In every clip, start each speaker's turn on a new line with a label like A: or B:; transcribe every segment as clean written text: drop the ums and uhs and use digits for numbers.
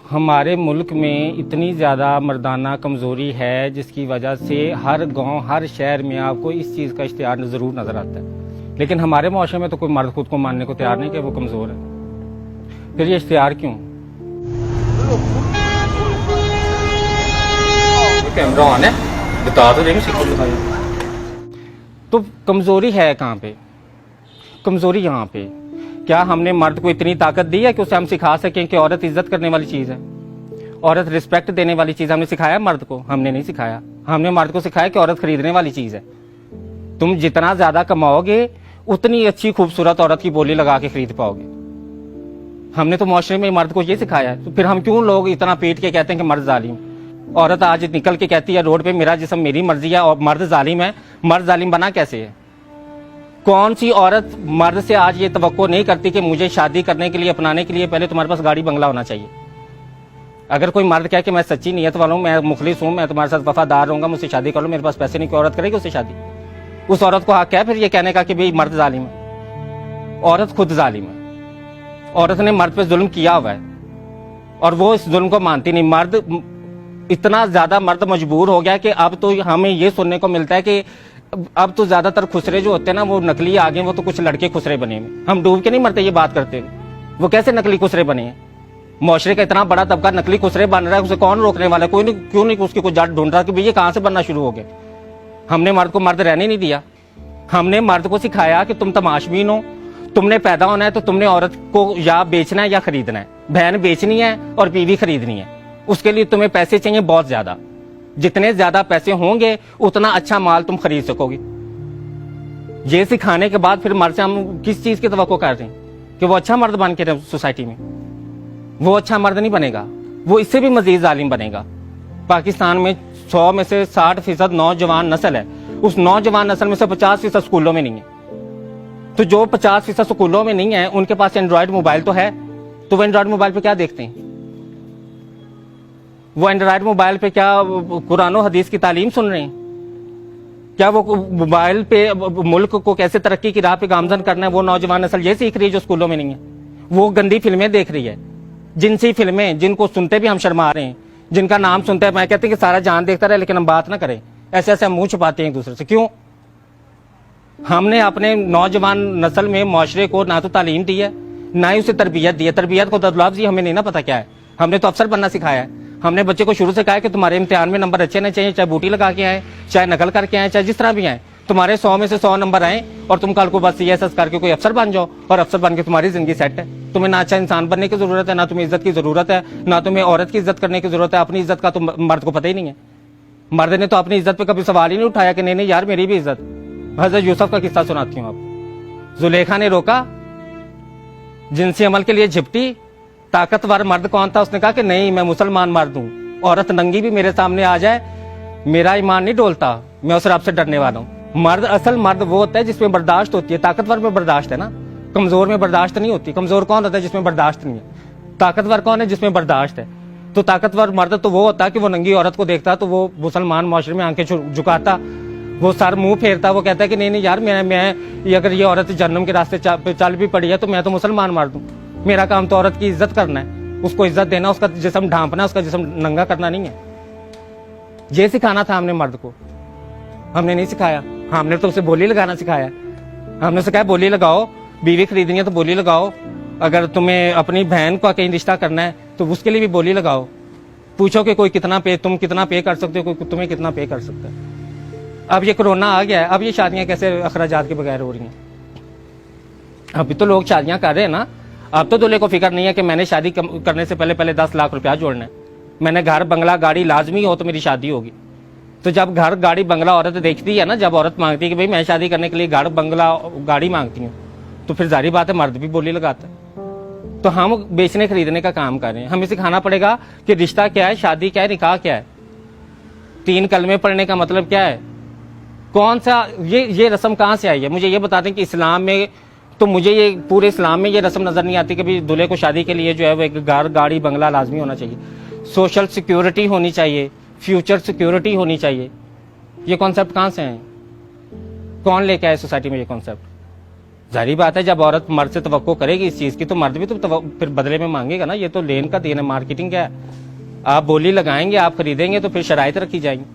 A: हमारे मुल्क में इतनी ज़्यादा मर्दाना कमज़ोरी है जिसकी वजह से हर गांव हर शहर में आपको इस चीज़ का इश्तिहार ज़रूर नज़र आता है, लेकिन हमारे माशरे में तो कोई मर्द खुद को मानने को तैयार नहीं कि वो कमज़ोर है। फिर ये इश्तिहार क्यों? कैमरा ऑन है, बता तो देंगे। तो कमज़ोरी है कहाँ पे? कमज़ोरी यहाँ पे क्या हमने मर्द को इतनी ताकत दी है कि उसे हम सिखा सकें कि औरत इज्जत करने वाली चीज़ है, औरत रिस्पेक्ट देने वाली चीज़? हमने सिखाया मर्द को? हमने नहीं सिखाया। हमने मर्द को सिखाया कि औरत खरीदने वाली चीज़ है। तुम जितना ज़्यादा कमाओगे उतनी अच्छी खूबसूरत औरत की बोली लगा के खरीद पाओगे। हमने तो माशरे में मर्द को ये सिखाया है। तो फिर हम क्यों लोग इतना पीट के कहते हैं कि मर्द जालिम? औरत आज निकल के कहती है रोड पे मेरा जिस्म मेरी मर्जी है और मर्द जालिम है। मर्द जालिम बना कैसे है? कौन सी औरत मर्द से आज ये तवक्को नहीं करती कि मुझे शादी करने के लिए, अपनाने के लिए पहले तुम्हारे पास गाड़ी बंगला होना चाहिए? अगर कोई मर्द कहे कि मैं सच्ची नीयत वाला हूं, मैं मुखलिस हूं, मैं तुम्हारे साथ वफादार रहूंगा, मुझसे शादी कर लो, मेरे पास पैसे नहीं, कोई औरत करेगी उससे शादी? उस औरत को हक है फिर ये कहने का कि भाई मर्द जालिम है? औरत खुद जालिम है। औरत ने मर्द पे जुल्म किया हुआ है और वो इस जुल्म को मानती नहीं। मर्द इतना ज्यादा मर्द मजबूर हो गया कि अब तो हमें ये सुनने को मिलता है कि अब तो ज्यादातर खुसरे जो होते हैं ना वो नकली आ गए, वो तो कुछ लड़के खुसरे बने हैं। हम डूब के नहीं मरते ये बात करते, वो कैसे नकली खुसरे बने हैं? मुआशरे का इतना बड़ा तबका नकली खुसरे बन रहा है, उसे कौन रोकने वाला है? कोई नहीं, क्यों नहीं उसकी कोई जड़ ढूंढ रहा कि भाई ये कहां से बनना शुरू हो गए? हमने मर्द को मर्द रहने नहीं दिया। हमने मर्द को सिखाया कि तुम तमाशबीन हो, तुमने पैदा होना है तो तुमने औरत को या बेचना है या खरीदना है। बहन बेचनी है और बीवी खरीदनी है, उसके लिए तुम्हें पैसे चाहिए बहुत ज्यादा। जितने ज्यादा पैसे होंगे उतना अच्छा माल तुम खरीद सकोगे। ये सिखाने के बाद फिर मर्द से हम किस चीज की तवक्को कर रहे हैं कि वो अच्छा मर्द बन के सोसाइटी में? वो अच्छा मर्द नहीं बनेगा, वो इससे भी मजीद जालिम बनेगा। पाकिस्तान में 100 में से 60% नौजवान नस्ल है, उस नौजवान नस्ल में से 50% स्कूलों में नहीं है। तो जो 50% स्कूलों में नहीं है उनके पास एंड्रॉयड मोबाइल तो है, तो वो एंड्रॉयड मोबाइल पे क्या देखते हैं? वो एंड्रॉयड मोबाइल पे क्या कुरान और हदीस की तालीम सुन रहे हैं? क्या वो मोबाइल पे मुल्क को कैसे तरक्की की राह पे गामजन करना है वो नौजवान नस्ल ये सीख रही है जो स्कूलों में नहीं है? वो गंदी फिल्में देख रही है, जिनसी फिल्में जिनको सुनते भी हम शर्मा रहे हैं, जिनका नाम सुनते हैं मैं कहते हैं कि सारा जान देखता रहे लेकिन हम बात ना करें। ऐसे ऐसे हम मुंह छुपाते हैं एक दूसरे से। क्यों? हमने अपने नौजवान नस्ल में मुआशरे को ना तो तालीम दी है ना ही उसे तरबियत दी है। तरबियत को दबलाव हमें नहीं ना पता क्या है। हमने तो अफसर बनना सिखाया है। हमने बच्चे को शुरू से कहा कि तुम्हारे इम्तिहान में नंबर अच्छे नहीं चाहिए, चाहे बूटी लगा के आए, चाहे नकल करके आए, चाहे जिस तरह भी आए, तुम्हारे 100 में से 100 नंबर आए और तुम कल को बस CSS करके कोई अफसर बन जाओ और अफसर बन के तुम्हारी जिंदगी सेट है। तुम्हें ना अच्छा इंसान बनने की जरूरत है, ना तुम्हें इज्जत की जरूरत है, ना तुम्हें औरत की इज्जत करने की जरूरत है। अपनी इज्जत का तो मर्द को पता ही नहीं है। मर्द ने तो अपनी इज्जत पे कभी सवाल ही नहीं उठाया कि नहीं यार मेरी भी इज्जत। हजरत यूसुफ का किस्सा सुनाती हूँ आप। जुलेखा ने रोका, जिनसी अमल के लिए झिपटी। ताकतवर मर्द कौन था? उसने कहा कि नहीं मैं मुसलमान मर्द हूं, औरत नंगी भी मेरे सामने आ जाए मेरा ईमान नहीं डोलता, मैं उस रब से डरने वाला हूं। मर्द, असल मर्द वो होता है जिसमें बर्दाश्त होती है। ताकतवर में बर्दाश्त है ना, कमजोर में बर्दाश्त नहीं होती। कमजोर कौन होता है? जिसमें बर्दाश्त नहीं है। ताकतवर कौन है? जिसमें बर्दाश्त है। तो ताकतवर मर्द तो वो होता है कि वो नंगी औरत को देखता तो वो मुसलमान माशरे में आंखें झुकाता, वो सर मुंह फेरता, वो कहता है कि नहीं यार मैं अगर ये औरत जन्नम के रास्ते चल भी पड़ी है तो मैं तो मुसलमान मर्द हूं। मेरा काम तो औरत की इज्जत करना है, उसको इज्जत देना, उसका जिस्म ढांपना, उसका जिस्म नंगा करना नहीं है। ये सिखाना था हमने मर्द को, हमने नहीं सिखाया। हमने तो उसे बोली लगाना सिखाया। हमने उसे कहा बोली लगाओ, बीवी खरीदनी है तो बोली लगाओ, अगर तुम्हें अपनी बहन का कहीं रिश्ता करना है तो उसके लिए भी बोली लगाओ। पूछो कि कोई तुम कितना पे कर सकते हो, कोई तुम्हें कितना पे कर सकता है। अब ये कोरोना आ गया है, अब ये शादियां कैसे अखराजात के बगैर हो रही हैं? अभी तो लोग शादियां कर रहे हैं ना। अब तो दूल्हे को फिक्र नहीं है कि मैंने शादी करने से पहले 10 लाख रुपया जोड़ना है, मैंने घर बंगला गाड़ी लाजमी हो तो मेरी शादी होगी। तो जब घर गाड़ी बंगला औरत देखती है ना, जब औरत मांगती है कि भाई मैं शादी करने के लिए घर बंगला गाड़ी मांगती हूँ, तो फिर जाहिर बात है मर्द भी बोली लगाता है। तो हम बेचने खरीदने का काम कर रहे हैं। हमें सिखाना पड़ेगा कि रिश्ता क्या है, शादी क्या है, निकाह क्या है। 3 कलमे पढ़ने का मतलब क्या है? कौन सा ये रस्म कहाँ से आई है? मुझे ये बता दें कि इस्लाम में, तो मुझे ये पूरे इस्लाम में ये रस्म नजर नहीं आती कि भाई दूल्हे को शादी के लिए जो है वो एक घर गाड़ी बंगला लाजमी होना चाहिए, सोशल सिक्योरिटी होनी चाहिए, फ्यूचर सिक्योरिटी होनी चाहिए। ये कॉन्सेप्ट कहाँ से है? कौन लेके आए सोसाइटी में ये कॉन्सेप्ट? जाहिर बात है, जब औरत मर्द से तवक्को करेगी इस चीज की, तो मर्द भी तो फिर बदले में मांगेगा ना। ये तो लेन का देन है, मार्केटिंग क्या है। आप बोली लगाएंगे, आप खरीदेंगे, तो फिर शराइत रखी जाएंगी।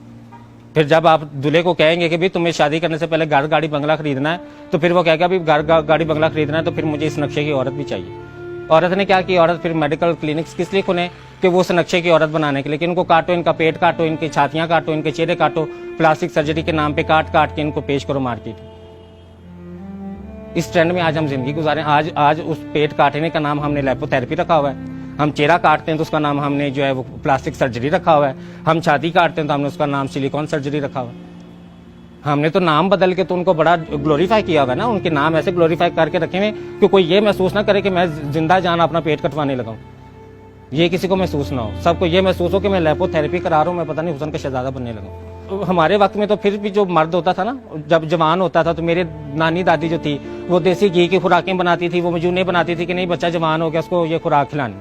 A: फिर जब आप दूल्हे को कहेंगे कि भी तुम्हें शादी करने से पहले घर गाड़ी बंगला खरीदना है, तो फिर वो कहेगा भी घर गाड़ी बंगला खरीदना है, तो फिर मुझे इस नक्शे की औरत भी चाहिए। औरत ने क्या किया, औरत फिर मेडिकल क्लिनिक्स किस लिए खुले कि वो उस नक्शे की औरत बनाने के लिए, कि इनको काटो, इनका पेट काटो, इनकी छातियां काटो, इनके चेहरे काटो, प्लास्टिक सर्जरी के नाम पे काट काट के इनको पेश करो मार्केट। इस ट्रेंड में आज हम जिंदगी गुजारे। आज उस पेट काटने का नाम हमने लेपोथेरेपी रखा हुआ है। हम चेहरा काटते हैं तो उसका नाम हमने जो है वो प्लास्टिक सर्जरी रखा हुआ है। हम छाती काटते हैं तो हमने उसका नाम सिलिकॉन सर्जरी रखा हुआ है। हमने तो नाम बदल के तो उनको बड़ा ग्लोरीफाई किया हुआ है ना। उनके नाम ऐसे ग्लोरीफाई करके रखे हुए कि कोई ये महसूस ना करे कि मैं जिंदा जान अपना पेट कटवाने लगा हूं। ये किसी को महसूस ना हो, सबको ये महसूस हो कि मैं लेपोथेरेपी करा रहा हूं, मैं पता नहीं हुसन का शहजादा बनने लगा। तो हमारे वक्त में तो फिर भी जो मर्द होता था ना, जब जवान होता था, तो मेरे नानी दादी जो थी वो देसी घी की खुराकें बनाती थी, वो मजूने बनाती थी कि नहीं बच्चा जवान हो गया, उसको ये खुराक खिलानी।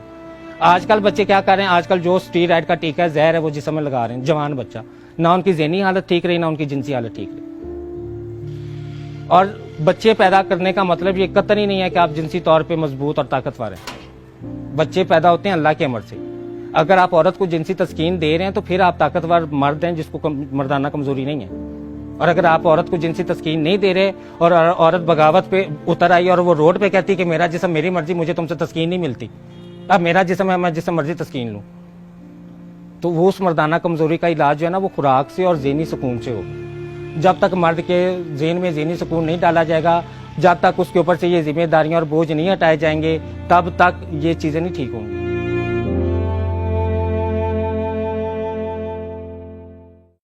A: आजकल बच्चे क्या कर रहे हैं, आजकल जो स्टीरॉयड का टीका है, जहर है, वो जिस्म में लगा रहे हैं जवान बच्चा। ना उनकी ज़हनी हालत ठीक रही, ना उनकी जिनसी हालत ठीक रही। और बच्चे पैदा करने का मतलब ये कतई ही नहीं है कि आप जिनसी तौर पे मजबूत और ताकतवर हैं। बच्चे पैदा होते हैं अल्लाह के अमर से। अगर आप औरत को जिनसी तस्कीन दे रहे हैं तो फिर आप ताकतवर मर्द हैं जिसको मर्दाना कमजोरी नहीं है। और अगर आप औरत को जिनसी तस्कीन नहीं दे रहे और औरत बगावत पे उतर आई और वो रोड पे कहती कि मेरा जिस्म मेरी मर्जी, मुझे तुमसे तस्कीन नहीं मिलती, अब मेरा जिस्म है, मैं जिसम मर्जी तस्कीन लूं, तो वो उस मर्दाना कमजोरी का इलाज जो है ना वो खुराक से और ज़हनी सुकून से हो। जब तक मर्द के ज़हन में ज़हनी सुकून नहीं डाला जाएगा, जब तक उसके ऊपर से ये जिम्मेदारियां और बोझ नहीं हटाए जाएंगे, तब तक ये चीज़ें नहीं ठीक होंगी।